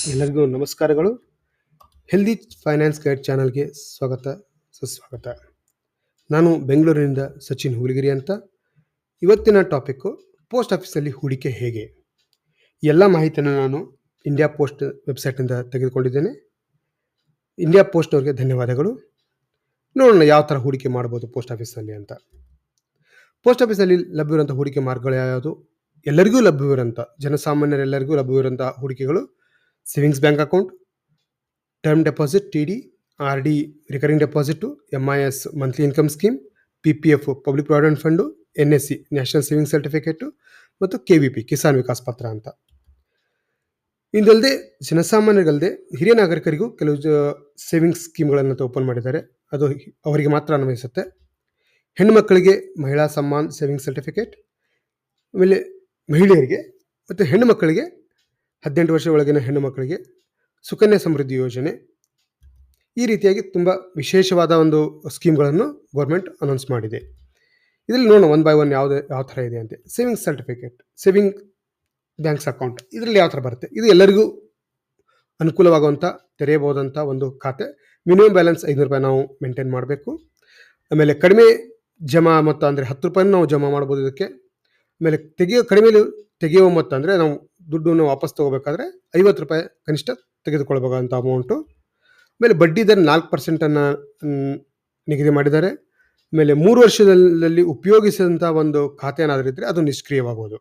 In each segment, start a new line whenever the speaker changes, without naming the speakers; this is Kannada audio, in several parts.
ಎಲ್ಲರಿಗೂ ನಮಸ್ಕಾರಗಳು. ಹೆಲ್ದಿ ಫೈನಾನ್ಸ್ ಗೈಡ್ ಚಾನಲ್ಗೆ ಸ್ವಾಗತ, ಸುಸ್ವಾಗತ. ನಾನು ಬೆಂಗಳೂರಿನಿಂದ ಸಚಿನ್ ಹುಲಿಗಿರಿ ಅಂತ. ಇವತ್ತಿನ ಟಾಪಿಕ್ಕು ಪೋಸ್ಟ್ ಆಫೀಸಲ್ಲಿ ಹೂಡಿಕೆ ಹೇಗೆ. ಎಲ್ಲ ಮಾಹಿತಿಯನ್ನು ನಾನು ಇಂಡಿಯಾ ಪೋಸ್ಟ್ ವೆಬ್ಸೈಟ್ನಿಂದ ತೆಗೆದುಕೊಂಡಿದ್ದೇನೆ. ಇಂಡಿಯಾ ಪೋಸ್ಟ್ನವ್ರಿಗೆ ಧನ್ಯವಾದಗಳು. ನೋಡೋಣ ಯಾವ ಥರ ಹೂಡಿಕೆ ಮಾಡ್ಬೋದು ಪೋಸ್ಟ್ ಆಫೀಸಲ್ಲಿ ಅಂತ. ಪೋಸ್ಟ್ ಆಫೀಸಲ್ಲಿ ಲಭ್ಯವಿರುವಂಥ ಹೂಡಿಕೆ ಮಾರ್ಗಗಳು ಯಾವುದು? ಎಲ್ಲರಿಗೂ ಲಭ್ಯವಿರುವಂಥ, ಜನಸಾಮಾನ್ಯರೆಲ್ಲರಿಗೂ ಲಭ್ಯವಿರುವಂಥ ಹೂಡಿಕೆಗಳು savings bank account, term deposit TD, RD recurring deposit, MIS monthly income scheme, PPF public provident fund, NSC national saving certificate ಮತ್ತು KVP ಕಿಸಾನ್ ವಿಕಾಸ್ ಪತ್ರ ಅಂತ. ಇದಲ್ಲದೆ ಜನಸಾಮಾನ್ಯರಿಗಲ್ಲದೆ ಹಿರಿಯ ನಾಗರಿಕರಿಗೂ ಕೆಲವು ಸೇವಿಂಗ್ಸ್ ಸ್ಕೀಮ್ಗಳನ್ನು ಓಪನ್ ಮಾಡಿದ್ದಾರೆ. ಅದು ಅವರಿಗೆ ಮಾತ್ರ ಅನ್ವಯಿಸುತ್ತೆ. ಹೆಣ್ಣುಮಕ್ಕಳಿಗೆ ಮಹಿಳಾ ಸಮ್ಮಾನ್ ಸೇವಿಂಗ್ ಸರ್ಟಿಫಿಕೇಟ್, ಆಮೇಲೆ ಮಹಿಳೆಯರಿಗೆ ಮತ್ತು ಹೆಣ್ಣು ಮಕ್ಕಳಿಗೆ 18 ವರ್ಷ ಒಳಗಿನ ಹೆಣ್ಣು ಮಕ್ಕಳಿಗೆ ಸುಕನ್ಯಾ ಸಮೃದ್ಧಿ ಯೋಜನೆ. ಈ ರೀತಿಯಾಗಿ ತುಂಬ ವಿಶೇಷವಾದ ಒಂದು ಸ್ಕೀಮ್ಗಳನ್ನು ಗೌರ್ಮೆಂಟ್ ಅನೌನ್ಸ್ ಮಾಡಿದೆ. ಇದರಲ್ಲಿ ನೋಡೋಣ ಒನ್ ಬೈ ಒನ್ ಯಾವ ಥರ ಇದೆ ಅಂತ. Savings certificate, saving banks account, ಇದರಲ್ಲಿ ಯಾವ ಥರ ಬರುತ್ತೆ? ಇದು ಎಲ್ಲರಿಗೂ ಅನುಕೂಲವಾಗುವಂಥ ತೆರೆಯಬಹುದಂಥ ಒಂದು ಖಾತೆ. ಮಿನಿಮಮ್ ಬ್ಯಾಲೆನ್ಸ್ 500 ರೂಪಾಯಿ ನಾವು ಮೇಂಟೈನ್ ಮಾಡಬೇಕು. ಆಮೇಲೆ ಕಡಿಮೆ ಜಮಾ ಮೊತ್ತ ಅಂದರೆ 10 ರೂಪಾಯಿನ ನಾವು ಜಮಾ ಮಾಡ್ಬೋದು ಇದಕ್ಕೆ. ಆಮೇಲೆ ಕಡಿಮೆ ತೆಗೆಯುವ ಮೊತ್ತ ಅಂದರೆ ನಾವು ದುಡ್ಡನ್ನು ವಾಪಸ್ ತೊಗೋಬೇಕಾದ್ರೆ 50 ರೂಪಾಯಿ ಕನಿಷ್ಠ ತೆಗೆದುಕೊಳ್ಬೇಕಾದಂಥ ಅಮೌಂಟು. ಆಮೇಲೆ ಬಡ್ಡಿ ದರ 4% ನಿಗದಿ ಮಾಡಿದ್ದಾರೆ. ಆಮೇಲೆ 3 ವರ್ಷದಲ್ಲಿ ಉಪಯೋಗಿಸಿದಂಥ ಒಂದು ಖಾತೆ ಏನಾದರೂ ಇದ್ದರೆ ಅದು ನಿಷ್ಕ್ರಿಯವಾಗುವುದು.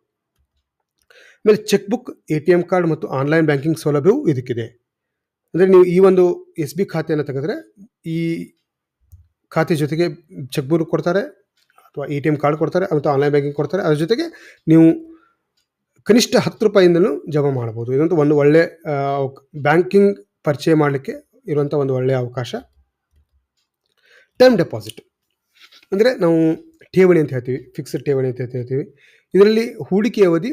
ಆಮೇಲೆ ಚೆಕ್ ಬುಕ್, ATM ಕಾರ್ಡ್ ಮತ್ತು ಆನ್ಲೈನ್ ಬ್ಯಾಂಕಿಂಗ್ ಸೌಲಭ್ಯವೂ ಇದಕ್ಕಿದೆ. ಅಂದರೆ ನೀವು ಈ ಒಂದು SB ಖಾತೆಯನ್ನು ತೆಗೆದ್ರೆ ಈ ಖಾತೆ ಜೊತೆಗೆ ಚೆಕ್ ಬುಕ್ ಕೊಡ್ತಾರೆ ಅಥವಾ ATM ಕಾರ್ಡ್ ಕೊಡ್ತಾರೆ ಮತ್ತು ಆನ್ಲೈನ್ ಬ್ಯಾಂಕಿಂಗ್ ಕೊಡ್ತಾರೆ. ಅದ್ರ ಜೊತೆಗೆ ನೀವು ಕನಿಷ್ಠ 10 ರೂಪಾಯಿಂದಲೂ ಜಮಾ ಮಾಡ್ಬೋದು. ಇದಂತೂ ಒಂದು ಒಳ್ಳೆ ಬ್ಯಾಂಕಿಂಗ್ ಪರಿಚಯ ಮಾಡಲಿಕ್ಕೆ ಇರುವಂಥ ಒಂದು ಒಳ್ಳೆಯ ಅವಕಾಶ. ಟರ್ಮ್ ಡೆಪಾಸಿಟ್ ಅಂದರೆ ನಾವು ಠೇವಣಿ ಅಂತ ಹೇಳ್ತೀವಿ, ಫಿಕ್ಸ್ಡ್ ಠೇವಣಿ ಅಂತ ಹೇಳ್ತೀವಿ. ಇದರಲ್ಲಿ ಹೂಡಿಕೆ ಅವಧಿ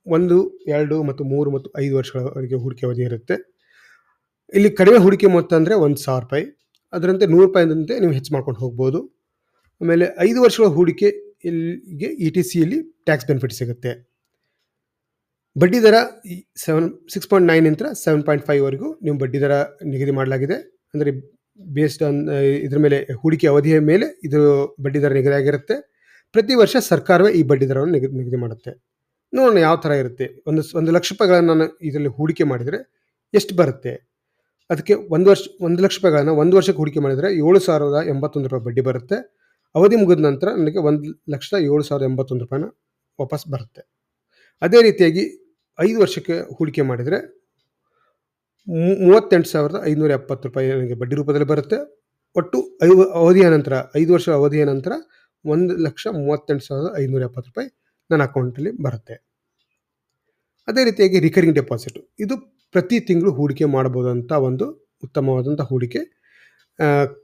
1, 2 ಮತ್ತು 3 ಮತ್ತು 5 ವರ್ಷಗಳವರೆಗೆ ಹೂಡಿಕೆ ಅವಧಿ ಇರುತ್ತೆ. ಇಲ್ಲಿ ಕಡಿಮೆ ಹೂಡಿಕೆ ಮೊತ್ತ ಅಂದರೆ 1,000 ರೂಪಾಯಿ. ಅದರಂತೆ 100 ರೂಪಾಯಿಂದಂತೆ ನೀವು ಹೆಚ್ಚು ಮಾಡ್ಕೊಂಡು ಹೋಗ್ಬೋದು. ಆಮೇಲೆ 5 ವರ್ಷಗಳ ಹೂಡಿಕೆ ಇಲ್ಲಿಗೆ ETCಯಲ್ಲಿ ಟ್ಯಾಕ್ಸ್ ಬೆನಿಫಿಟ್ ಸಿಗುತ್ತೆ. ಬಡ್ಡಿ ದರ 6.9 ಇಂದ 7.5ವರೆಗೂ ನೀವು ಬಡ್ಡಿ ದರ ನಿಗದಿ ಮಾಡಲಾಗಿದೆ. ಅಂದರೆ ಬೇಸ್ಡ್ ಆನ್ ಇದ್ರ ಮೇಲೆ ಹೂಡಿಕೆ ಅವಧಿಯ ಮೇಲೆ ಇದು ಬಡ್ಡಿ ದರ ನಿಗದಿ ಆಗಿರುತ್ತೆ. ಪ್ರತಿ ವರ್ಷ ಸರ್ಕಾರವೇ ಈ ಬಡ್ಡಿ ದರವನ್ನು ನಿಗದಿ ಮಾಡುತ್ತೆ. ನೋಡೋಣ ಯಾವ ಥರ ಇರುತ್ತೆ. 1 ಲಕ್ಷ ರೂಪಾಯಿಗಳನ್ನು ನಾನು ಇದರಲ್ಲಿ ಹೂಡಿಕೆ ಮಾಡಿದರೆ ಎಷ್ಟು ಬರುತ್ತೆ? ಅದಕ್ಕೆ 1 ಲಕ್ಷ ರೂಪಾಯಿಗಳನ್ನು 1 ವರ್ಷಕ್ಕೆ ಹೂಡಿಕೆ ಮಾಡಿದರೆ 7,081 ರೂಪಾಯಿ ಬಡ್ಡಿ ಬರುತ್ತೆ. ಅವಧಿ ಮುಗಿದ ನಂತರ ನನಗೆ 1,07,081 ರೂಪಾಯಿನ ವಾಪಸ್ ಬರುತ್ತೆ. ಅದೇ ರೀತಿಯಾಗಿ 5 ವರ್ಷಕ್ಕೆ ಹೂಡಿಕೆ ಮಾಡಿದರೆ 38,570 ರೂಪಾಯಿ ನನಗೆ ಬಡ್ಡಿ ರೂಪದಲ್ಲಿ ಬರುತ್ತೆ. ಒಟ್ಟು ಅವಧಿಯ ನಂತರ 5 ವರ್ಷ ಅವಧಿಯ ನಂತರ 1,38,570 ರೂಪಾಯಿ ನನ್ನ ಅಕೌಂಟಲ್ಲಿ ಬರುತ್ತೆ. ಅದೇ ರೀತಿಯಾಗಿ ರಿಕರಿಂಗ್ ಡೆಪಾಸಿಟ್, ಇದು ಪ್ರತಿ ತಿಂಗಳು ಹೂಡಿಕೆ ಮಾಡಬಹುದಂಥ ಒಂದು ಉತ್ತಮವಾದಂಥ ಹೂಡಿಕೆ.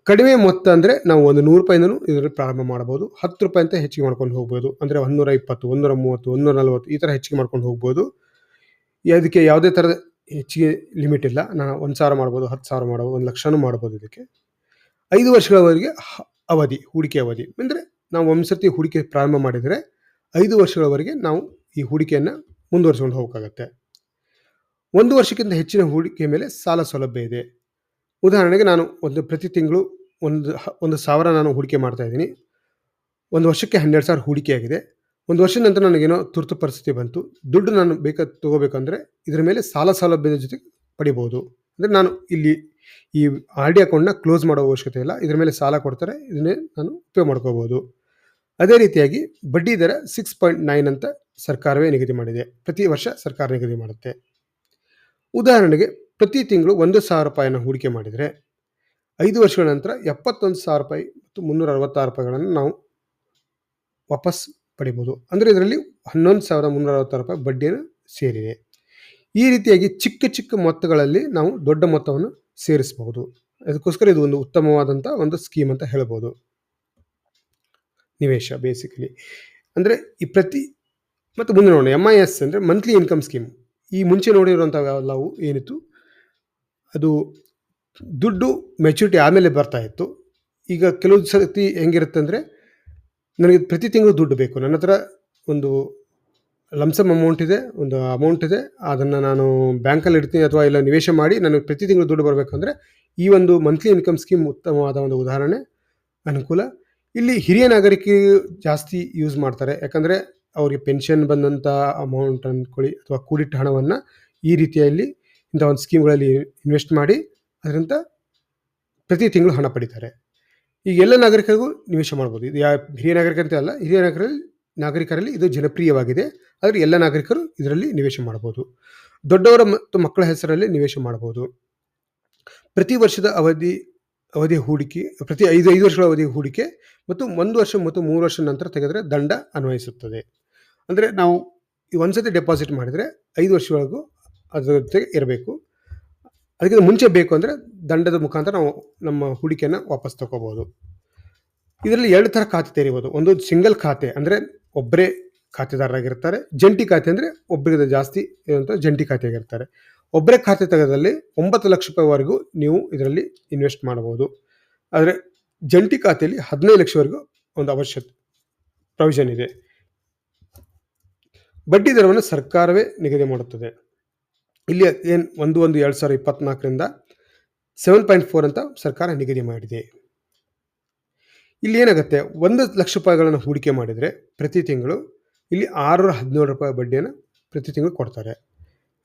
ಕಡಿಮೆ ಮೊತ್ತ ಅಂದರೆ ನಾವು 100 ರೂಪಾಯಿಂದಲೂ ಇದರಲ್ಲಿ ಪ್ರಾರಂಭ ಮಾಡ್ಬೋದು. 10 ರೂಪಾಯಿ ಅಂತ ಹೆಚ್ಚಿಗೆ ಮಾಡ್ಕೊಂಡು ಹೋಗ್ಬೋದು. ಅಂದರೆ 120, 130, 140 ಈ ಥರ ಹೆಚ್ಚಿಗೆ ಮಾಡ್ಕೊಂಡು ಹೋಗ್ಬೋದು. ಅದಕ್ಕೆ ಯಾವುದೇ ಥರದ ಹೆಚ್ಚಿಗೆ ಲಿಮಿಟ್ ಇಲ್ಲ. ನಾನು 1,000 ಮಾಡ್ಬೋದು, 10,000 ಮಾಡ್ಬೋದು, 1 ಲಕ್ಷನೂ ಮಾಡ್ಬೋದು. ಇದಕ್ಕೆ 5 ವರ್ಷಗಳವರೆಗೆ ಅವಧಿ, ಹೂಡಿಕೆ ಅವಧಿ ಅಂದರೆ ನಾವು ಒಂದ್ಸರ್ತಿ ಹೂಡಿಕೆ ಪ್ರಾರಂಭ ಮಾಡಿದರೆ 5 ವರ್ಷಗಳವರೆಗೆ ನಾವು ಈ ಹೂಡಿಕೆಯನ್ನು ಮುಂದುವರಿಸ್ಕೊಂಡು ಹೋಗೋಕ್ಕಾಗತ್ತೆ. 1 ವರ್ಷಕ್ಕಿಂತ ಹೆಚ್ಚಿನ ಹೂಡಿಕೆ ಮೇಲೆ ಸಾಲ ಸೌಲಭ್ಯ ಇದೆ. ಉದಾಹರಣೆಗೆ ನಾನು ಪ್ರತಿ ತಿಂಗಳು 1,000 ನಾನು ಹೂಡಿಕೆ ಮಾಡ್ತಾ ಇದ್ದೀನಿ. 1 ವರ್ಷಕ್ಕೆ 12,000 ಹೂಡಿಕೆಯಾಗಿದೆ. 1 ವರ್ಷದ ನಂತರ ನನಗೇನೋ ತುರ್ತು ಪರಿಸ್ಥಿತಿ ಬಂತು, ದುಡ್ಡು ನಾನು ತೊಗೋಬೇಕಂದ್ರೆ ಇದರ ಮೇಲೆ ಸಾಲ ಸೌಲಭ್ಯದ ಜೊತೆಗೆ ಪಡಿಬೋದು. ಅಂದರೆ ನಾನು ಇಲ್ಲಿ ಈ RD ಅಕೌಂಟ್ನ ಕ್ಲೋಸ್ ಮಾಡೋ ಅವಶ್ಯಕತೆ ಇಲ್ಲ. ಇದರ ಮೇಲೆ ಸಾಲ ಕೊಡ್ತಾರೆ, ಇದನ್ನೇ ನಾನು ಉಪಯೋಗ ಮಾಡ್ಕೋಬೋದು. ಅದೇ ರೀತಿಯಾಗಿ ಬಡ್ಡಿ ದರ 6.9 ಅಂತ ಸರ್ಕಾರವೇ ನಿಗದಿ ಮಾಡಿದೆ. ಪ್ರತಿ ವರ್ಷ ಸರ್ಕಾರ ನಿಗದಿ ಮಾಡುತ್ತೆ. ಉದಾಹರಣೆಗೆ ಪ್ರತಿ ತಿಂಗಳು 1,000 ರೂಪಾಯಿನ ಹೂಡಿಕೆ ಮಾಡಿದರೆ 5 ವರ್ಷಗಳ ನಂತರ 71,000 ರೂಪಾಯಿ ಮತ್ತು 366 ರೂಪಾಯಿಗಳನ್ನು ನಾವು ವಾಪಸ್ ಪಡಿಬೋದು. ಅಂದರೆ ಇದರಲ್ಲಿ 11,366 ರೂಪಾಯಿ ಬಡ್ಡಿಯನ್ನು ಸೇರಿದೆ. ಈ ರೀತಿಯಾಗಿ ಚಿಕ್ಕ ಮೊತ್ತಗಳಲ್ಲಿ ನಾವು ದೊಡ್ಡ ಮೊತ್ತವನ್ನು ಸೇರಿಸಬಹುದು. ಅದಕ್ಕೋಸ್ಕರ ಇದು ಒಂದು ಉತ್ತಮವಾದಂಥ ಒಂದು ಸ್ಕೀಮ್ ಅಂತ ಹೇಳ್ಬೋದು. ನಿವೇಶ ಬೇಸಿಕಲಿ ಅಂದರೆ ಈ ಮತ್ತು ಮುಂದೆ ನೋಡೋಣ. MIS ಅಂದರೆ ಮಂತ್ಲಿ ಇನ್ಕಮ್ ಸ್ಕೀಮ್. ಈ ಮುಂಚೆ ನೋಡಿರುವಂಥವೆಲ್ಲವು ಏನಿತ್ತು, ಅದು ದುಡ್ಡು ಮೆಚುರಿಟಿ ಆಮೇಲೆ ಬರ್ತಾ ಇತ್ತು. ಈಗ ಕೆಲವು ಸರ್ತಿ ಹೆಂಗಿರುತ್ತೆ ಅಂದರೆ ನನಗೆ ಪ್ರತಿ ತಿಂಗಳು ದುಡ್ಡು ಬೇಕು, ನನ್ನ ಹತ್ರ ಒಂದು ಲಂಸಮ್ ಅಮೌಂಟ್ ಇದೆ, ಒಂದು ಅಮೌಂಟ್ ಇದೆ. ಅದನ್ನು ನಾನು ಬ್ಯಾಂಕಲ್ಲಿ ಇಡ್ತೀನಿ ಅಥವಾ ಇಲ್ಲ ನಿವೇಶ ಮಾಡಿ ನನಗೆ ಪ್ರತಿ ತಿಂಗಳು ದುಡ್ಡು ಬರಬೇಕಂದ್ರೆ ಈ ಒಂದು ಮಂತ್ಲಿ ಇನ್ಕಮ್ ಸ್ಕೀಮ್ ಉತ್ತಮವಾದ ಒಂದು ಉದಾಹರಣೆ, ಅನುಕೂಲ. ಇಲ್ಲಿ ಹಿರಿಯ ನಾಗರಿಕರು ಜಾಸ್ತಿ ಯೂಸ್ ಮಾಡ್ತಾರೆ. ಯಾಕಂದರೆ ಅವರಿಗೆ ಪೆನ್ಷನ್ ಬಂದಂಥ ಅಮೌಂಟ್ ಅಂದ್ಕೊಳ್ಳಿ ಅಥವಾ ಕೂಡಿಟ್ಟ ಹಣವನ್ನು ಈ ರೀತಿಯಲ್ಲಿ ಇಂಥ ಒಂದು ಸ್ಕೀಮ್ಗಳಲ್ಲಿ ಇನ್ವೆಸ್ಟ್ ಮಾಡಿ ಅದರಿಂದ ಪ್ರತಿ ತಿಂಗಳು ಹಣ ಪಡಿತಾರೆ. ಈಗ ಎಲ್ಲ ನಾಗರಿಕರಿಗೂ ನಿವೇಶ ಮಾಡ್ಬೋದು. ಇದು ಹಿರಿಯ ನಾಗರಿಕರಂತೆ ಅಲ್ಲ, ಹಿರಿಯ ನಾಗರಿಕರಲ್ಲಿ ಇದು ಜನಪ್ರಿಯವಾಗಿದೆ. ಆದರೆ ಎಲ್ಲ ನಾಗರಿಕರು ಇದರಲ್ಲಿ ನಿವೇಶ ಮಾಡ್ಬೋದು. ದೊಡ್ಡವರ ಮತ್ತು ಮಕ್ಕಳ ಹೆಸರಲ್ಲಿ ನಿವೇಶ ಮಾಡ್ಬೋದು. ಪ್ರತಿ ವರ್ಷದ ಅವಧಿಯ ಹೂಡಿಕೆ, ಪ್ರತಿ 5 ವರ್ಷಗಳ ಅವಧಿಯ ಹೂಡಿಕೆ ಮತ್ತು 1 ವರ್ಷ ಮತ್ತು 3 ವರ್ಷ ನಂತರ ತೆಗೆದರೆ ದಂಡ ಅನ್ವಯಿಸುತ್ತದೆ. ಅಂದರೆ ನಾವು ಒಂದ್ಸತಿ ಡೆಪಾಸಿಟ್ ಮಾಡಿದರೆ 5 ವರ್ಷವರೆಗೂ ಅದರ ಜೊತೆಗೆ ಇರಬೇಕು. ಅದಕ್ಕಿಂತ ಮುಂಚೆ ಬೇಕು ಅಂದರೆ ದಂಡದ ಮುಖಾಂತರ ನಾವು ನಮ್ಮ ಹೂಡಿಕೆಯನ್ನು ವಾಪಸ್ ತಗೋಬೋದು. ಇದರಲ್ಲಿ 2 ಥರ ಖಾತೆ ತೆರೆಯಬಹುದು. ಒಂದು ಸಿಂಗಲ್ ಖಾತೆ, ಅಂದರೆ ಒಬ್ಬರೇ ಖಾತೆದಾರರಾಗಿರ್ತಾರೆ. ಜಂಟಿ ಖಾತೆ ಅಂದರೆ ಒಬ್ಬರಿಗೆ ಜಾಸ್ತಿ ಇರುವಂಥ ಜಂಟಿ ಖಾತೆಯಾಗಿರ್ತಾರೆ. ಒಬ್ಬರೇ ಖಾತೆ ತೆಗೆದಲ್ಲಿ 9 ಲಕ್ಷ ರೂಪಾಯಿವರೆಗೂ ನೀವು ಇದರಲ್ಲಿ ಇನ್ವೆಸ್ಟ್ ಮಾಡಬಹುದು. ಆದರೆ ಜಂಟಿ ಖಾತೆಯಲ್ಲಿ 15 ಲಕ್ಷವರೆಗೂ ಒಂದು ಪ್ರಾವಿಷನ್ ಇದೆ. ಬಡ್ಡಿ ದರವನ್ನು ಸರ್ಕಾರವೇ ನಿಗದಿ ಮಾಡುತ್ತದೆ. ಇಲ್ಲಿ ಏನು 1/1/2024ರಿಂದ 7.4 ಅಂತ ಸರ್ಕಾರ ನಿಗದಿ ಮಾಡಿದೆ. ಇಲ್ಲಿ ಏನಾಗುತ್ತೆ, 1 ಲಕ್ಷ ರೂಪಾಯಿಗಳನ್ನು ಹೂಡಿಕೆ ಮಾಡಿದರೆ ಪ್ರತಿ ತಿಂಗಳು ಇಲ್ಲಿ 617 ರೂಪಾಯಿ ಬಡ್ಡಿಯನ್ನು ಪ್ರತಿ ತಿಂಗಳು ಕೊಡ್ತಾರೆ.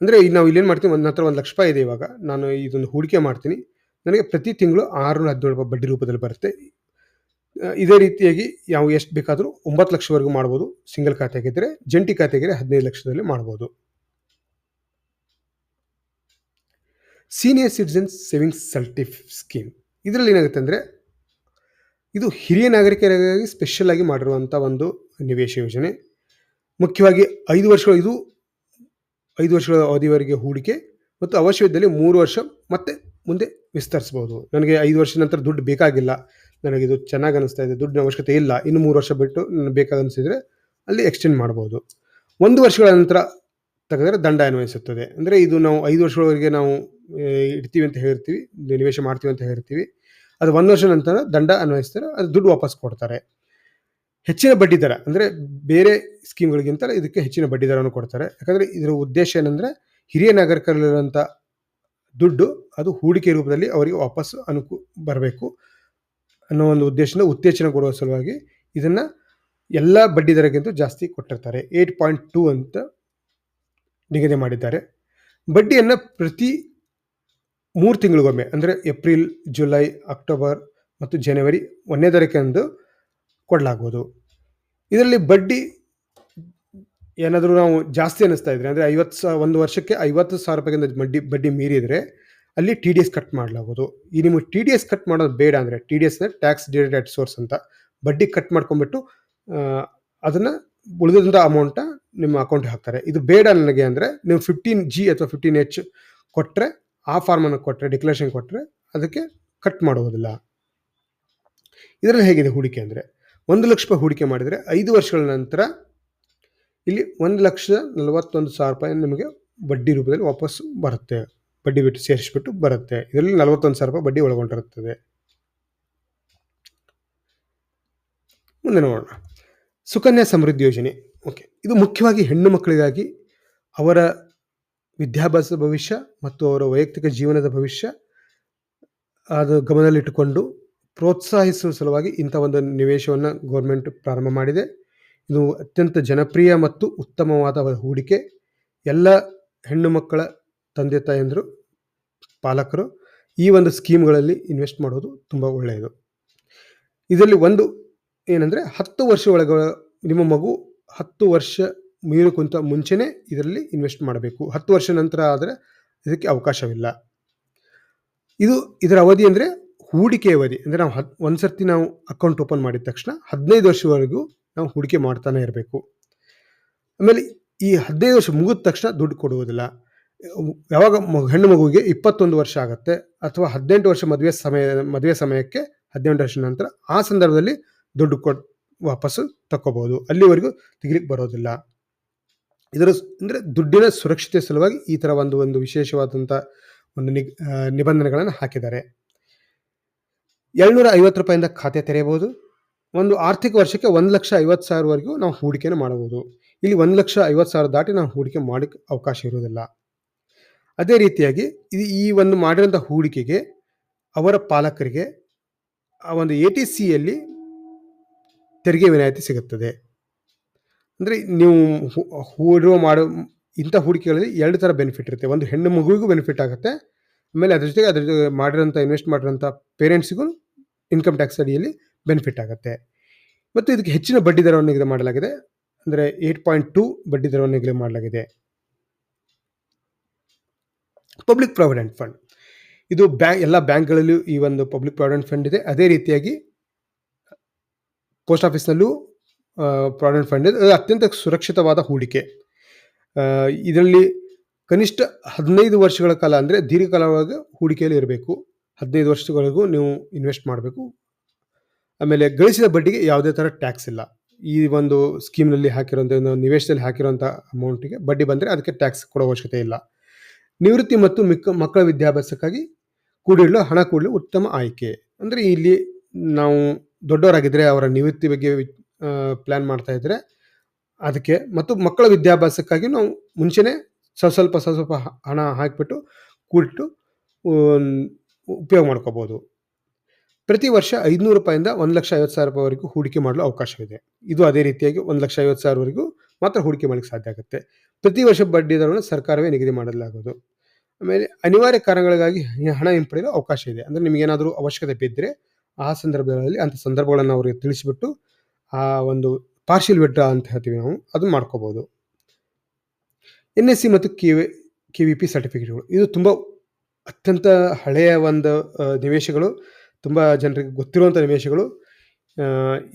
ಅಂದರೆ ನಾವು ಇಲ್ಲೇನು ಮಾಡ್ತೀವಿ, ನನ್ನ ಹತ್ರ 1 ಲಕ್ಷ ರೂಪಾಯಿ ಇದೆ, ಇವಾಗ ನಾನು ಇದೊಂದು ಹೂಡಿಕೆ ಮಾಡ್ತೀನಿ, ನನಗೆ ಪ್ರತಿ ತಿಂಗಳು 617 ರೂಪಾಯಿ ಬಡ್ಡಿ ರೂಪದಲ್ಲಿ ಬರುತ್ತೆ. ಇದೇ ರೀತಿಯಾಗಿ ನಾವು ಎಷ್ಟು ಬೇಕಾದರೂ 9 ಲಕ್ಷವರೆಗೂ ಮಾಡ್ಬೋದು. ಸಿಂಗಲ್ ಖಾತೆಗಿದ್ದರೆ, ಜಂಟಿ ಖಾತೆಗಿದ್ರೆ 15 ಲಕ್ಷದಲ್ಲಿ ಮಾಡ್ಬೋದು. Senior citizens savings certificate scheme, ಇದರಲ್ಲಿ ಏನಾಗುತ್ತೆ ಅಂದರೆ ಇದು ಹಿರಿಯ ನಾಗರಿಕರಿಗಾಗಿ ಸ್ಪೆಷಲ್ ಆಗಿ ಮಾಡಿರುವಂಥ ಒಂದು ನಿವೇಶ ಯೋಜನೆ. ಮುಖ್ಯವಾಗಿ 5 ವರ್ಷಗಳು, ಇದು 5 ವರ್ಷಗಳ ಅವಧಿವರೆಗೆ ಹೂಡಿಕೆ ಮತ್ತು ಅವಶ್ಯವಿದ್ದಲ್ಲಿ 3 ವರ್ಷ ಮತ್ತೆ ಮುಂದೆ ವಿಸ್ತರಿಸ್ಬೋದು. ನನಗೆ 5 ವರ್ಷದ ನಂತರ ದುಡ್ಡು ಬೇಕಾಗಿಲ್ಲ, ನನಗಿದು ಚೆನ್ನಾಗಿ ಅನಿಸ್ತಾ ಇದೆ, ದುಡ್ಡಿನ ಅವಶ್ಯಕತೆ ಇಲ್ಲ, ಇನ್ನು 3 ವರ್ಷ ಬಿಟ್ಟು ನನಗೆ ಬೇಕಾಗನಿಸಿದರೆ ಅಲ್ಲಿ ಎಕ್ಸ್ಟೆಂಡ್ ಮಾಡ್ಬೋದು. 1 ವರ್ಷಗಳ ನಂತರ ತೆಗೆದರೆ ದಂಡ ಅನ್ವಯಿಸುತ್ತದೆ. ಅಂದರೆ ಇದು ನಾವು 5 ವರ್ಷಗಳವರೆಗೆ ನಾವು ಇಡ್ತೀವಿ ಅಂತ ಹೇಳ್ತೀವಿ, ನಿವೇಶ ಮಾಡ್ತೀವಿ ಅಂತ ಹೇಳ್ತೀವಿ. ಅದು 1 ವರ್ಷ ನಂತರ ದಂಡ ಅನ್ವಯಿಸ್ತಾರೆ, ಅದು ದುಡ್ಡು ವಾಪಸ್ ಕೊಡ್ತಾರೆ. ಹೆಚ್ಚಿನ ಬಡ್ಡಿ ದರ, ಅಂದರೆ ಬೇರೆ ಸ್ಕೀಮ್ಗಳಿಗಿಂತ ಇದಕ್ಕೆ ಹೆಚ್ಚಿನ ಬಡ್ಡಿ ದರವನ್ನು ಕೊಡ್ತಾರೆ. ಯಾಕಂದರೆ ಇದರ ಉದ್ದೇಶ ಏನಂದರೆ ಹಿರಿಯ ನಾಗರಿಕರಲ್ಲಿರುವಂಥ ದುಡ್ಡು ಅದು ಹೂಡಿಕೆ ರೂಪದಲ್ಲಿ ಅವರಿಗೆ ವಾಪಸ್ ಬರಬೇಕು ಅನ್ನೋ ಒಂದು ಉದ್ದೇಶದಿಂದ ಉತ್ತೇಜನ ಕೊಡುವ ಸಲುವಾಗಿ ಇದನ್ನು ಎಲ್ಲ ಬಡ್ಡಿ ದರಕ್ಕಿಂತ ಜಾಸ್ತಿ ಕೊಟ್ಟಿರ್ತಾರೆ. 8.2 ಅಂತ ನಿಗದಿ ಮಾಡಿದ್ದಾರೆ. ಬಡ್ಡಿಯನ್ನು ಪ್ರತಿ 3 ತಿಂಗಳಿಗೊಮ್ಮೆ, ಅಂದರೆ ಏಪ್ರಿಲ್, ಜುಲೈ, ಅಕ್ಟೋಬರ್ ಮತ್ತು ಜನವರಿ 1ನೇ ತಾರೀಕಂದು ಕೊಡಲಾಗುವುದು. ಇದರಲ್ಲಿ ಬಡ್ಡಿ ಏನಾದರೂ ನಾವು ಜಾಸ್ತಿ ಅನ್ನಿಸ್ತಾ ಇದ್ರೆ, ಅಂದರೆ 1 ವರ್ಷಕ್ಕೆ 50,000 ರೂಪಾಯಿಗಿಂತ ಬಡ್ಡಿ ಮೀರಿದರೆ ಅಲ್ಲಿ TDS ಕಟ್ ಮಾಡಲಾಗೋದು. ಈ ನಿಮಗೆ TDS ಕಟ್ ಮಾಡೋದು ಬೇಡ ಅಂದರೆ, TDS tax deducted at source ಅಂತ, ಬಡ್ಡಿ ಕಟ್ ಮಾಡ್ಕೊಂಡ್ಬಿಟ್ಟು ಅದನ್ನು ಉಳಿದಂಥ ಅಮೌಂಟ ನಿಮ್ಮ ಅಕೌಂಟಿಗೆ ಹಾಕ್ತಾರೆ. ಇದು ಬೇಡ ನನಗೆ ಅಂದರೆ ನೀವು 15G ಅಥವಾ 15H ಕೊಟ್ಟರೆ, ಆ ಫಾರ್ಮನ್ನು ಕೊಟ್ಟರೆ, ಡಿಕ್ಲರೇಷನ್ ಕೊಟ್ಟರೆ ಅದಕ್ಕೆ ಕಟ್ ಮಾಡುವುದಿಲ್ಲ. ಇದರಲ್ಲಿ ಹೇಗಿದೆ ಹೂಡಿಕೆ ಅಂದರೆ, 1 ಲಕ್ಷ ರೂಪಾಯಿ ಹೂಡಿಕೆ ಮಾಡಿದರೆ 5 ವರ್ಷಗಳ ನಂತರ ಇಲ್ಲಿ 1,41,000 ರೂಪಾಯಿ ನಿಮಗೆ ಬಡ್ಡಿ ರೂಪದಲ್ಲಿ ವಾಪಸ್ ಬರುತ್ತೆ. ಬಡ್ಡಿ ಬಿಟ್ಟು ಸೇರಿಸ್ಬಿಟ್ಟು ಬರುತ್ತೆ. ಇದರಲ್ಲಿ 41,000 ರೂಪಾಯಿ ಬಡ್ಡಿ ಒಳಗೊಂಡಿರುತ್ತದೆ. ಮುಂದೆ ನೋಡೋಣ, ಸುಕನ್ಯಾ ಸಮೃದ್ಧಿ ಯೋಜನೆ. ಓಕೆ, ಇದು ಮುಖ್ಯವಾಗಿ ಹೆಣ್ಣು ಮಕ್ಕಳಿಗಾಗಿ ಅವರ ವಿದ್ಯಾಭ್ಯಾಸದ ಭವಿಷ್ಯ ಮತ್ತು ಅವರ ವೈಯಕ್ತಿಕ ಜೀವನದ ಭವಿಷ್ಯ ಅದು ಗಮನದಲ್ಲಿಟ್ಟುಕೊಂಡು ಪ್ರೋತ್ಸಾಹಿಸುವ ಸಲುವಾಗಿ ಇಂಥ ಒಂದು ನಿವೇಶವನ್ನು ಗೌರ್ಮೆಂಟ್ ಪ್ರಾರಂಭ ಮಾಡಿದೆ. ಇದು ಅತ್ಯಂತ ಜನಪ್ರಿಯ ಮತ್ತು ಉತ್ತಮವಾದ ಹೂಡಿಕೆ. ಎಲ್ಲ ಹೆಣ್ಣು ಮಕ್ಕಳ ತಂದೆ ತಾಯಂದರು, ಪಾಲಕರು ಈ ಒಂದು ಸ್ಕೀಮ್ಗಳಲ್ಲಿ ಇನ್ವೆಸ್ಟ್ ಮಾಡೋದು ತುಂಬ ಒಳ್ಳೆಯದು. ಇದರಲ್ಲಿ ಒಂದು ಏನಂದರೆ 10 ವರ್ಷ ಒಳಗೆ ನಿಮ್ಮ ಮಗು 10 ವರ್ಷ ಮೀರೋಕ್ಕಿಂತ ಮುಂಚೆನೇ ಇದರಲ್ಲಿ ಇನ್ವೆಸ್ಟ್ ಮಾಡಬೇಕು. 10 ವರ್ಷ ನಂತರ ಆದರೆ ಇದಕ್ಕೆ ಅವಕಾಶವಿಲ್ಲ. ಇದರ ಅವಧಿ ಅಂದರೆ ಹೂಡಿಕೆ ಅವಧಿ, ಅಂದರೆ ನಾವು ಒಂದು ಸರ್ತಿ ನಾವು ಅಕೌಂಟ್ ಓಪನ್ ಮಾಡಿದ ತಕ್ಷಣ 15 ವರ್ಷವರೆಗೂ ನಾವು ಹೂಡಿಕೆ ಮಾಡ್ತಾನೆ ಇರಬೇಕು. ಆಮೇಲೆ ಈ 15 ವರ್ಷ ಮುಗಿದ ತಕ್ಷಣ ದುಡ್ಡು ಕೊಡುವುದಿಲ್ಲ. ಯಾವಾಗ ಹೆಣ್ಣು ಮಗುವಿಗೆ 21 ವರ್ಷ ಆಗುತ್ತೆ ಅಥವಾ 18 ವರ್ಷ ಮದುವೆ ಸಮಯಕ್ಕೆ 18 ವರ್ಷ ನಂತರ, ಆ ಸಂದರ್ಭದಲ್ಲಿ ದುಡ್ಡು ವಾಪಸ್ಸು ತಕ್ಕೋಬಹುದು. ಅಲ್ಲಿವರೆಗೂ ತೆಗಿಲಿಕ್ಕೆ ಬರೋದಿಲ್ಲ. ಇದರ ಅಂದರೆ ದುಡ್ಡಿನ ಸುರಕ್ಷತೆ ಸಲುವಾಗಿ ಈ ಥರ ಒಂದು ವಿಶೇಷವಾದಂಥ ಒಂದು ನಿಬಂಧನೆಗಳನ್ನು ಹಾಕಿದ್ದಾರೆ. 750 ರೂಪಾಯಿಂದ ಖಾತೆ ತೆರೆಯಬಹುದು. ಒಂದು ಆರ್ಥಿಕ ವರ್ಷಕ್ಕೆ 1,50,000ವರೆಗೂ ನಾವು ಹೂಡಿಕೆಯನ್ನು ಮಾಡಬಹುದು. ಇಲ್ಲಿ 1,50,000 ದಾಟಿ ನಾವು ಹೂಡಿಕೆ ಮಾಡಕ್ಕೆ ಅವಕಾಶ ಇರುವುದಿಲ್ಲ. ಅದೇ ರೀತಿಯಾಗಿ ಈ ಒಂದು ಮಾಡಿರೋಂಥ ಹೂಡಿಕೆಗೆ ಅವರ ಪಾಲಕರಿಗೆ ಆ ಒಂದು ATCಯಲ್ಲಿ ತೆರಿಗೆ ವಿನಾಯಿತಿ ಸಿಗುತ್ತದೆ. ಅಂದರೆ ನೀವು ಮಾಡೋ ಇಂಥ ಹೂಡಿಕೆಗಳಲ್ಲಿ 2 ಥರ ಬೆನಿಫಿಟ್ ಇರುತ್ತೆ. ಒಂದು ಹೆಣ್ಣು ಮಗುವಿಗೂ ಬೆನಿಫಿಟ್ ಆಗುತ್ತೆ. ಆಮೇಲೆ ಅದ್ರ ಜೊತೆಗೆ ಇನ್ವೆಸ್ಟ್ ಮಾಡಿರೋಂಥ ಪೇರೆಂಟ್ಸಿಗೂ ಇನ್ಕಮ್ ಟ್ಯಾಕ್ಸ್ ಅಡಿಯಲ್ಲಿ ಬೆನಿಫಿಟ್ ಆಗುತ್ತೆ. ಮತ್ತು ಇದಕ್ಕೆ ಹೆಚ್ಚಿನ ಬಡ್ಡಿ ದರವನ್ನು ನಿಗದಿ ಮಾಡಲಾಗಿದೆ. ಅಂದರೆ 8.2 ಬಡ್ಡಿ ದರವನ್ನು ನಿಗದಿ ಮಾಡಲಾಗಿದೆ. ಪಬ್ಲಿಕ್ ಪ್ರಾವಿಡೆಂಟ್ ಫಂಡ್ ಇದು ಎಲ್ಲ ಬ್ಯಾಂಕ್ಗಳಲ್ಲೂ ಈ ಒಂದು ಪಬ್ಲಿಕ್ ಪ್ರಾವಿಡೆಂಟ್ ಫಂಡ್ ಇದೆ. ಅದೇ ರೀತಿಯಾಗಿ ಪೋಸ್ಟ್ ಆಫೀಸ್ನಲ್ಲೂ ಪ್ರಾವಿಡೆಂಟ್ ಫಂಡ್ ಇದೆ. ಅದು ಅತ್ಯಂತ ಸುರಕ್ಷಿತವಾದ ಹೂಡಿಕೆ. ಇದರಲ್ಲಿ ಕನಿಷ್ಠ 15 ವರ್ಷಗಳ ಕಾಲ, ಅಂದರೆ ದೀರ್ಘಕಾಲವಾಗಿ ಹೂಡಿಕೆಯಲ್ಲಿ ಇರಬೇಕು. 15 ವರ್ಷದವರೆಗೂ ನೀವು ಇನ್ವೆಸ್ಟ್ ಮಾಡಬೇಕು. ಆಮೇಲೆ ಗಳಿಸಿದ ಬಡ್ಡಿಗೆ ಯಾವುದೇ ಥರ ಟ್ಯಾಕ್ಸ್ ಇಲ್ಲ. ಈ ಒಂದು ಸ್ಕೀಮ್ನಲ್ಲಿ ಹಾಕಿರೋಂಥ ನಿವೇಶದಲ್ಲಿ ಹಾಕಿರೋಂಥ ಅಮೌಂಟಿಗೆ ಬಡ್ಡಿ ಬಂದರೆ ಅದಕ್ಕೆ ಟ್ಯಾಕ್ಸ್ ಕೊಡೋ ಅವಶ್ಯಕತೆ ಇಲ್ಲ. ನಿವೃತ್ತಿ ಮತ್ತು ಮಕ್ಕಳ ವಿದ್ಯಾಭ್ಯಾಸಕ್ಕಾಗಿ ಹಣ ಕೂಡಲು ಉತ್ತಮ ಆಯ್ಕೆ. ಅಂದರೆ ಇಲ್ಲಿ ನಾವು ದೊಡ್ಡವರಾಗಿದ್ದರೆ ಅವರ ನಿವೃತ್ತಿ ಬಗ್ಗೆ ಪ್ಲ್ಯಾನ್ ಮಾಡ್ತಾ ಇದ್ದರೆ ಅದಕ್ಕೆ, ಮತ್ತು ಮಕ್ಕಳ ವಿದ್ಯಾಭ್ಯಾಸಕ್ಕಾಗಿ ನಾವು ಮುಂಚೆನೇ ಸ್ವಲ್ಪ ಹಣ ಹಾಕಿಬಿಟ್ಟು ಕೂಡಿಟ್ಟು ಉಪಯೋಗ ಮಾಡ್ಕೋಬೋದು. ಪ್ರತಿ ವರ್ಷ 500 ರೂಪಾಯಿಂದ 1,50,000 ರೂಪಾಯಿವರೆಗೂ ಹೂಡಿಕೆ ಮಾಡಲು ಅವಕಾಶವಿದೆ. ಇದು ಅದೇ ರೀತಿಯಾಗಿ 1,50,000ವರೆಗೂ ಮಾತ್ರ ಹೂಡಿಕೆ ಮಾಡಲಿಕ್ಕೆ ಸಾಧ್ಯ ಆಗುತ್ತೆ. ಪ್ರತಿ ವರ್ಷ ಬಡ್ಡಿ ದರವನ್ನು ಸರ್ಕಾರವೇ ನಿಗದಿ ಮಾಡಲಾಗುವುದು. ಆಮೇಲೆ ಅನಿವಾರ್ಯ ಕಾರಣಗಳಿಗಾಗಿ ಹಣ ಹಿಂಪಡೆಯಲು ಅವಕಾಶ ಇದೆ. ಅಂದರೆ ನಿಮಗೇನಾದರೂ ಅವಶ್ಯಕತೆ ಬಿದ್ದರೆ ಆ ಸಂದರ್ಭಗಳಲ್ಲಿ ಅಂಥ ಸಂದರ್ಭಗಳನ್ನು ಅವರಿಗೆ ತಿಳಿಸಿಬಿಟ್ಟು ಆ ಒಂದು ಪಾರ್ಷಿಯಲ್ ವಿಡ್ರಾ ಅಂತ ಹೇಳ್ತೀವಿ ನಾವು, ಅದನ್ನು ಮಾಡ್ಕೋಬೋದು. NSE ಮತ್ತು KVP ಸರ್ಟಿಫಿಕೇಟ್ಗಳು ಇದು ತುಂಬ ಅತ್ಯಂತ ಹಳೆಯ ಒಂದು ನಿವೇಶಗಳು, ತುಂಬ ಜನರಿಗೆ ಗೊತ್ತಿರುವಂಥ ನಿವೇಶಗಳು.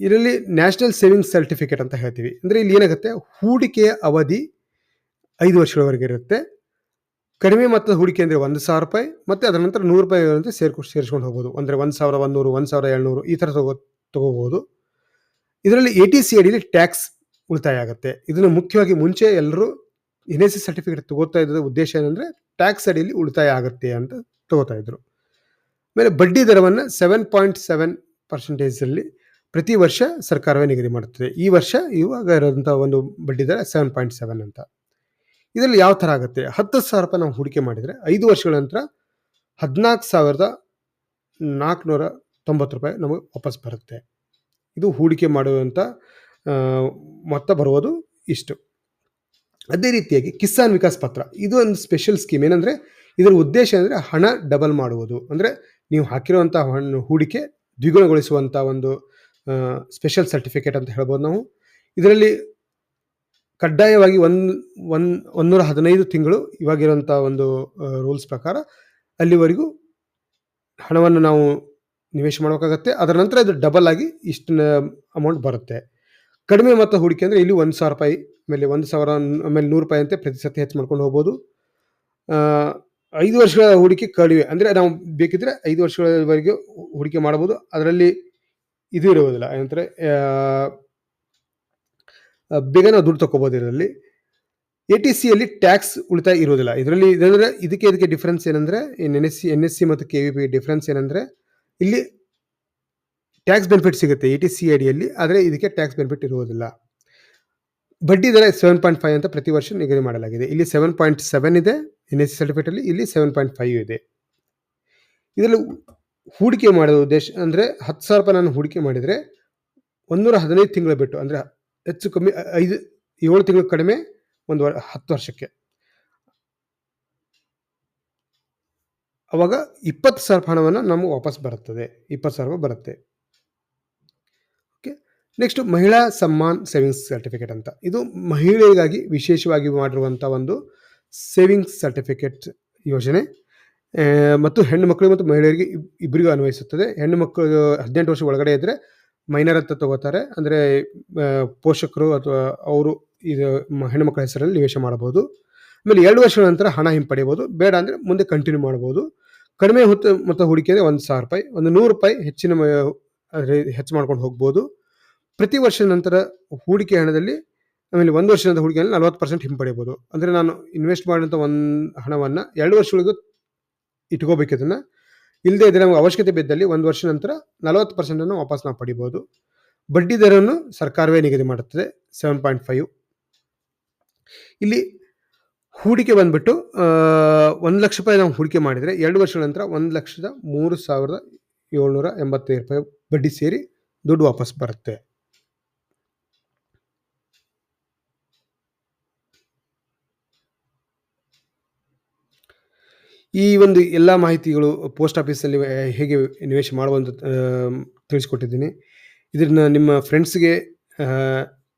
ಇದರಲ್ಲಿ ನ್ಯಾಷನಲ್ ಸೇವಿಂಗ್ಸ್ ಸರ್ಟಿಫಿಕೇಟ್ ಅಂತ ಹೇಳ್ತೀವಿ. ಅಂದರೆ ಇಲ್ಲಿ ಏನಾಗುತ್ತೆ, ಹೂಡಿಕೆಯ ಅವಧಿ 5 ವರ್ಷಗಳವರೆಗೆ ಇರುತ್ತೆ. ಕಡಿಮೆ ಮೊತ್ತದ ಹೂಡಿಕೆ ಅಂದರೆ 1,000 ರೂಪಾಯಿ, ಮತ್ತು ಅದರ ನಂತರ 100 ರೂಪಾಯಿಗಳಂತೆ ಸೇರಿಸ್ಕೊಂಡು ಹೋಗ್ಬೋದು. ಅಂದರೆ 1,100, 1,700 ಈ ಥರ ತಗೋಬೋದು. ಇದರಲ್ಲಿ ATC ಅಡಿಯಲ್ಲಿ ಟ್ಯಾಕ್ಸ್ ಉಳಿತಾಯ ಆಗುತ್ತೆ. ಇದನ್ನು ಮುಖ್ಯವಾಗಿ ಮುಂಚೆ ಎಲ್ಲರೂ NSE ಸರ್ಟಿಫಿಕೇಟ್ ತಗೋತಾ ಇದ್ದ ಉದ್ದೇಶ ಏನಂದರೆ ಟ್ಯಾಕ್ಸ್ ಅಡಿಯಲ್ಲಿ ಉಳಿತಾಯ ಆಗುತ್ತೆ ಅಂತ ತಗೋತಾ ಇದ್ರು. ಆಮೇಲೆ ಬಡ್ಡಿ ದರವನ್ನು 7.7% ಪ್ರತಿ ವರ್ಷ ಸರ್ಕಾರವೇ ನಿಗದಿ ಮಾಡುತ್ತದೆ. ಈ ವರ್ಷ ಇವಾಗ ಇರೋಂಥ ಒಂದು ಬಡ್ಡಿ ದರ 7.7 ಅಂತ. ಇದರಲ್ಲಿ ಯಾವ ಥರ ಆಗುತ್ತೆ, 10,000 ರೂಪಾಯಿ ನಾವು ಹೂಡಿಕೆ ಮಾಡಿದರೆ 5 ವರ್ಷಗಳ ನಂತರ 14,490 ರೂಪಾಯಿ ನಮಗೆ ವಾಪಸ್ ಬರುತ್ತೆ. ಇದು ಹೂಡಿಕೆ ಮಾಡುವಂಥ ಮೊತ್ತ ಬರುವುದು ಇಷ್ಟು. ಅದೇ ರೀತಿಯಾಗಿ ಕಿಸಾನ್ ವಿಕಾಸ್ ಪತ್ರ, ಇದು ಒಂದು ಸ್ಪೆಷಲ್ ಸ್ಕೀಮ್. ಏನಂದರೆ ಇದರ ಉದ್ದೇಶ ಅಂದರೆ ಹಣ ಡಬಲ್ ಮಾಡುವುದು. ಅಂದರೆ ನೀವು ಹಾಕಿರುವಂಥ ಹೂಡಿಕೆ ದ್ವಿಗುಣಗೊಳಿಸುವಂಥ ಒಂದು ಸ್ಪೆಷಲ್ ಸರ್ಟಿಫಿಕೇಟ್ ಅಂತ ಹೇಳ್ಬೋದು ನಾವು. ಇದರಲ್ಲಿ ಕಡ್ಡಾಯವಾಗಿ 115 ತಿಂಗಳು ಇವಾಗಿರುವಂಥ ಒಂದು ರೂಲ್ಸ್ ಪ್ರಕಾರ ಅಲ್ಲಿವರೆಗೂ ಹಣವನ್ನು ನಾವು ನಿವೇಶ ಮಾಡಬೇಕಾಗತ್ತೆ. ಅದರ ನಂತರ ಇದು ಡಬಲ್ ಆಗಿ ಇಷ್ಟು ಅಮೌಂಟ್ ಬರುತ್ತೆ. ಕಡಿಮೆ ಮೊತ್ತ ಹೂಡಿಕೆ ಅಂದರೆ ಇಲ್ಲಿ 1,000 ರೂಪಾಯಿ, ಆಮೇಲೆ 1,000, ಆಮೇಲೆ 100 ರೂಪಾಯಿ ಅಂತೆ ಪ್ರತಿ ಸತಿ ಹೆಚ್ಚು ಮಾಡ್ಕೊಂಡು ಹೋಗ್ಬೋದು. 5 ವರ್ಷಗಳ ಹೂಡಿಕೆ ಕಡಿಮೆ, ಅಂದರೆ ನಾವು ಬೇಕಿದ್ರೆ 5 ವರ್ಷಗಳವರೆಗೆ ಹೂಡಿಕೆ ಮಾಡ್ಬೋದು. ಅದರಲ್ಲಿ ಇದು ಇರುವುದಿಲ್ಲ, ಏನಂದರೆ ಬೇಗ ನಾವು ದುಡ್ಡು ತಗೋಬೋದು. ಇದರಲ್ಲಿ ATCಯಲ್ಲಿ ಟ್ಯಾಕ್ಸ್ ಉಳಿತಾಯ ಇರೋದಿಲ್ಲ. ಇದರಲ್ಲಿ ಇದಂದರೆ ಇದಕ್ಕೆ ಡಿಫ್ರೆನ್ಸ್ ಏನಂದರೆ NSE ಮತ್ತು KVP ಡಿಫ್ರೆನ್ಸ್ ಏನಂದರೆ ಇಲ್ಲಿ ಟ್ಯಾಕ್ಸ್ ಬೆನಿಫಿಟ್ ಸಿಗುತ್ತೆ ATC ಅಡಿಯಲ್ಲಿ, ಆದರೆ ಇದಕ್ಕೆ ಟ್ಯಾಕ್ಸ್ ಬೆನಿಫಿಟ್ ಇರುವುದಿಲ್ಲ. ಬಡ್ಡಿ ದರ 7.5 ಅಂತ ಪ್ರತಿ ವರ್ಷ ನಿಗದಿ ಮಾಡಲಾಗಿದೆ. ಇಲ್ಲಿ 7.7 ಇದೆ NSE ಸರ್ಟಿಫಿಕೇಟಲ್ಲಿ, ಇಲ್ಲಿ 7.5 ಇದೆ. ಇದರಲ್ಲಿ ಹೂಡಿಕೆ ಮಾಡುವ ಉದ್ದೇಶ ಅಂದರೆ 10,000 ರೂಪಾಯಿ ನಾನು ಹೂಡಿಕೆ ಮಾಡಿದರೆ 115 ತಿಂಗಳು ಬಿಟ್ಟು, ಅಂದರೆ ಹೆಚ್ಚು ಕಮ್ಮಿ 7 ತಿಂಗಳು ಕಡಿಮೆ 10 ವರ್ಷಕ್ಕೆ, ಅವಾಗ 20,000 ಹಣವನ್ನು ನಮಗೆ ವಾಪಸ್ ಬರುತ್ತದೆ. 20,000 ರೂಪಾಯಿ ಬರುತ್ತೆ. ಓಕೆ, ನೆಕ್ಸ್ಟ್ ಮಹಿಳಾ ಸಮ್ಮಾನ್ ಸೇವಿಂಗ್ಸ್ ಸರ್ಟಿಫಿಕೇಟ್ ಅಂತ. ಇದು ಮಹಿಳೆಯರಿಗಾಗಿ ವಿಶೇಷವಾಗಿ ಮಾಡಿರುವಂಥ ಒಂದು ಸೇವಿಂಗ್ಸ್ ಸರ್ಟಿಫಿಕೇಟ್ ಯೋಜನೆ, ಮತ್ತು ಹೆಣ್ಣು ಮಕ್ಕಳು ಮತ್ತು ಮಹಿಳೆಯರಿಗೆ ಇಬ್ಬರಿಗೂ ಅನ್ವಯಿಸುತ್ತದೆ. ಹೆಣ್ಣು ಮಕ್ಕಳು 18 ವರ್ಷ ಒಳಗಡೆ ಇದ್ದರೆ ಮೈನರ್ ಅಂತ ತಗೋತಾರೆ. ಅಂದರೆ ಪೋಷಕರು ಅಥವಾ ಅವರು ಇದು ಹೆಣ್ಣು ಮಕ್ಕಳ ಹೆಸರಲ್ಲಿ ನಿವೇಶ ಮಾಡಬಹುದು. ಆಮೇಲೆ 2 ವರ್ಷಗಳ ನಂತರ ಹಣ ಹಿಂಪಡೆಯಬಹುದು. ಬೇಡ ಅಂದರೆ ಮುಂದೆ ಕಂಟಿನ್ಯೂ ಮಾಡ್ಬೋದು. ಕಡಿಮೆ ಮೊತ್ತ ಹೂಡಿಕೆ ಅಂದರೆ 1,000 ರೂಪಾಯಿ, ಒಂದು 100 ರೂಪಾಯಿ ಹೆಚ್ಚು ಮಾಡ್ಕೊಂಡು ಹೋಗ್ಬೋದು. ಪ್ರತಿ ವರ್ಷದ ನಂತರ ಹೂಡಿಕೆ ಹಣದಲ್ಲಿ, ಆಮೇಲೆ 1 ವರ್ಷದ ಹೂಡಿಕೆಯಲ್ಲಿ 40% ಹಿಂಪಡೆಯಬಹುದು. ಅಂದರೆ ನಾನು ಇನ್ವೆಸ್ಟ್ ಮಾಡಿದಂಥ ಹಣವನ್ನು 2 ವರ್ಷಗಳಿಗೂ ಇಟ್ಕೋಬೇಕು. ಇದನ್ನು ಇಲ್ಲದೆ ಇದ್ದರೆ ನಮಗೆ ಅವಶ್ಯಕತೆ ಬಿದ್ದಲ್ಲಿ 1 ವರ್ಷ ನಂತರ 40% ವಾಪಸ್ ನಾವು ಪಡಿಬೋದು. ಬಡ್ಡಿ ದರವನ್ನು ಸರ್ಕಾರವೇ ನಿಗದಿ ಮಾಡುತ್ತದೆ 7.5. ಇಲ್ಲಿ ಹೂಡಿಕೆ ಬಂದ್ಬಿಟ್ಟು ₹1,00,000 ನಾವು ಹೂಡಿಕೆ ಮಾಡಿದರೆ 2 ವರ್ಷಗಳ ನಂತರ ₹1,03,785 ಬಡ್ಡಿ ಸೇರಿ ದುಡ್ಡು ವಾಪಸ್ ಬರುತ್ತೆ. ಈ ಒಂದು ಎಲ್ಲ ಮಾಹಿತಿಗಳು ಪೋಸ್ಟ್ ಆಫೀಸಲ್ಲಿ ಹೇಗೆ ನಿವೇಶ ಮಾಡುವಂತ ತಿಳಿಸಿಕೊಟ್ಟಿದ್ದೀನಿ. ಇದನ್ನ ನಿಮ್ಮ ಫ್ರೆಂಡ್ಸ್‌ಗೆ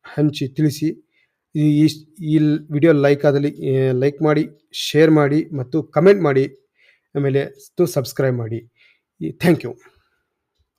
ಹಂಚಿ ತಿಳಿಸಿ. ಈ ಇಸ್ ಈ ವಿಡಿಯೋ ಲೈಕ್ ಆದಲ್ಲಿ ಲೈಕ್ ಮಾಡಿ, ಶೇರ್ ಮಾಡಿ ಮತ್ತು ಕಮೆಂಟ್ ಮಾಡಿ. ಆಮೇಲೆ ಸಬ್ಸ್ಕ್ರೈಬ್ ಮಾಡಿ. Thank you.